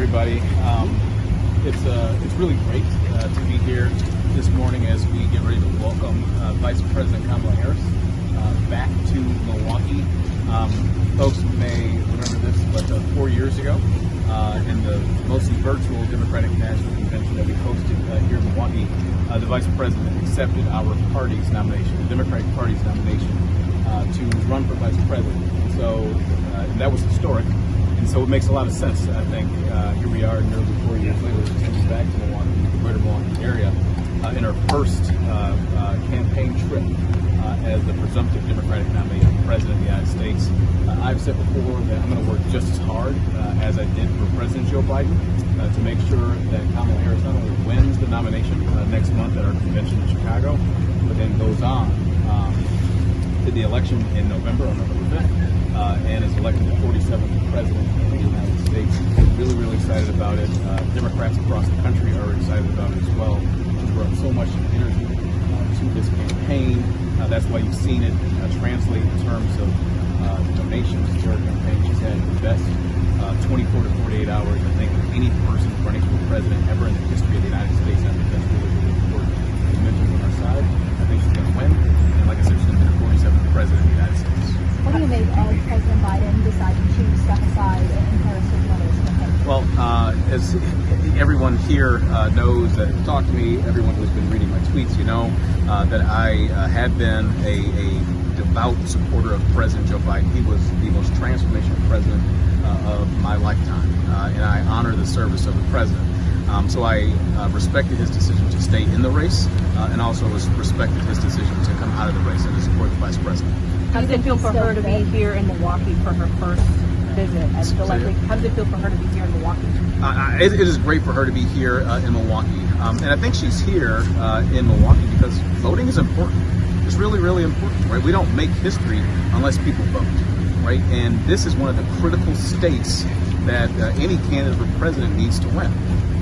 everybody. It's really great to be here this morning as we get ready to welcome Vice President Kamala Harris back to Milwaukee. Folks may remember this, but 4 years ago, in the mostly virtual Democratic National Convention that we hosted here in Milwaukee, the Vice President accepted our party's nomination, the Democratic Party's nomination, to run for Vice President. So that was historic. And so it makes a lot of sense, I think. Here we are nearly 4 years later, she's coming back to Milwaukee, the greater Milwaukee area, in her first campaign trip as the presumptive Democratic nominee for President of the United States. I've said before that I'm going to work just as hard as I did for President Joe Biden to make sure that Kamala Harris not only wins the nomination next month at our convention in Chicago, but then goes on to the election in November, on November 5th. And is elected the 47th President of the United States. Really, really excited about it. Democrats across the country are excited about it as well. She's brought so much energy to this campaign. That's why you've seen it translate in terms of donations to her campaign. She's had the best 24 to 48 hours, I think, of any person running for president ever in the history of the United States. I think that's really, really important. As you mentioned on our side, I think she's going to win. And like I said, she's going to be the 47th President of the United States. What do you make of President Biden deciding to step aside and Harris was one of his campaign? Well, as everyone here knows that has talked to me, everyone who's been reading my tweets, you know that I had been a devout supporter of President Joe Biden. He was the most transformational president of my lifetime, and I honor the service of the president. So I respected his decision to stay in the race, and also respected his decision to come out of the race and to support the vice president. How does it feel for her to be here in Milwaukee for her first visit? How does it feel for her to be here in Milwaukee? It is great for her to be here in Milwaukee. And I think she's here in Milwaukee because voting is important. It's really, really important, right? We don't make history unless people vote, right? And this is one of the critical states that any candidate for president needs to win.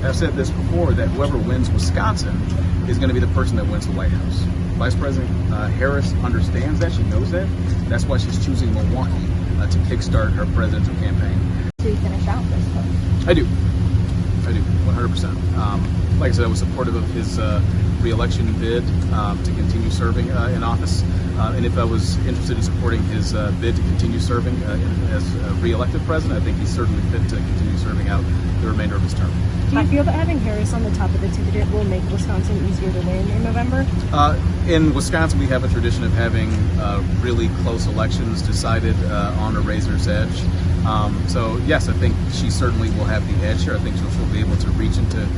I've said this before, that whoever wins Wisconsin is going to be the person that wins the White House. Vice President Harris understands that. She knows that. That's why she's choosing Milwaukee to kickstart her presidential campaign. To finish out this vote? I do, 100%. Like I said, I was supportive of his re-election bid to continue serving in office. And if I was interested in supporting his bid to continue serving as a re-elected president, I think he's certainly fit to continue serving out the remainder of his term. Do you feel that having Harris on the top of the ticket will make Wisconsin easier to win in November? In Wisconsin, we have a tradition of having really close elections decided on a razor's edge. So yes, I think she certainly will have the edge here. I think she'll be able to reach into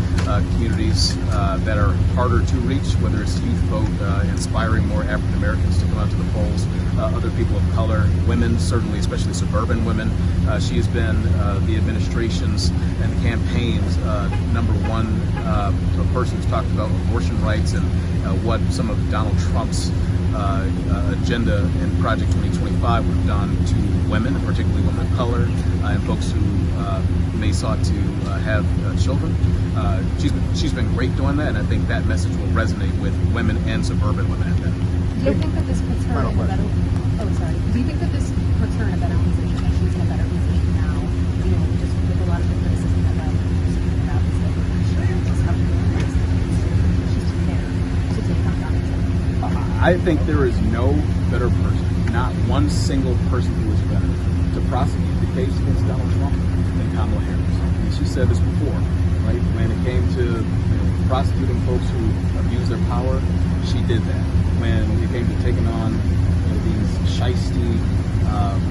communities that are harder to reach, whether it's youth vote, inspiring more African Americans to come out to the polls, other people of color, women, certainly, especially suburban women. She has been the administration's and the campaign's number one person who's talked about abortion rights and what some of Donald Trump's agenda in Project 2025 would have done to women, particularly women of color, and folks who may sought to have children. She's been great doing that, and I think that message will resonate with women and suburban women at that. Do you think that this puts her in a better? Do you think that this puts her in a better position? That she's in a better position now? You know, just with a lot of the criticism that speaking about is that she just have to do the race. She's prepared to take on Donald Trump. I think there is no better person, not one single person who is better to prosecute the case against Donald Trump than Kamala Harris. And she said this before, right? When it came to prosecuting folks who abuse their power, she did that. When it came to taking on these shiesty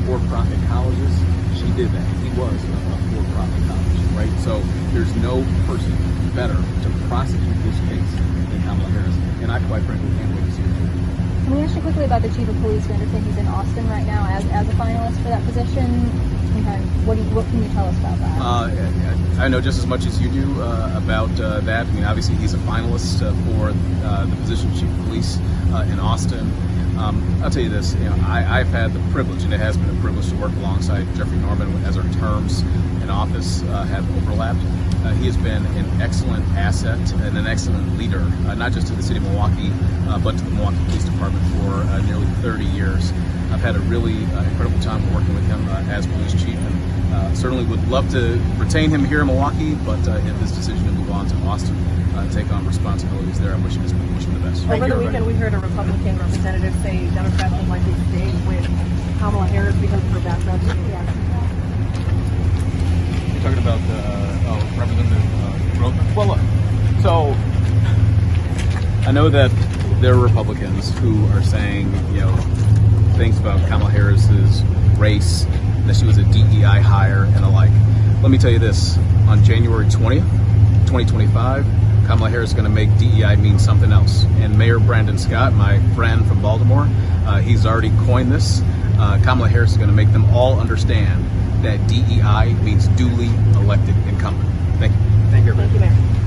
for-profit colleges, she did that. He was a for-profit college, right? So there's no person better to prosecute this case than Kamala Harris. And I quite frankly can't wait to see her. Can we ask you quickly about the chief of police? We understand he's in Austin right now as a finalist for that position. What can you tell us about that? I know just as much as you do about that. I mean, obviously he's a finalist for the position of chief of police in Austin. I'll tell you this, I've had the privilege, and it has been a privilege to work alongside Jeffrey Norman as our terms in office have overlapped. He has been an excellent asset and an excellent leader, not just to the city of Milwaukee, but to the Milwaukee Police Department for nearly 30 years. I've had a really incredible time working with him as police chief, and Certainly would love to retain him here in Milwaukee, but if his decision to move on to Austin, take on responsibilities there, I wish him the best. Over the weekend, we heard a Republican representative say Democrats would likely stay with Kamala Harris because of her background. Yeah. You're talking about Representative Grover? Well, look, so I know that there are Republicans who are saying, things about Kamala Harris's race, that she was a DEI hire and the like. Let me tell you this, on January 20th, 2025, Kamala Harris is going to make DEI mean something else. And Mayor Brandon Scott, my friend from Baltimore, he's already coined this. Kamala Harris is going to make them all understand that DEI means duly elected incumbent. Thank you. Thank you, Mayor.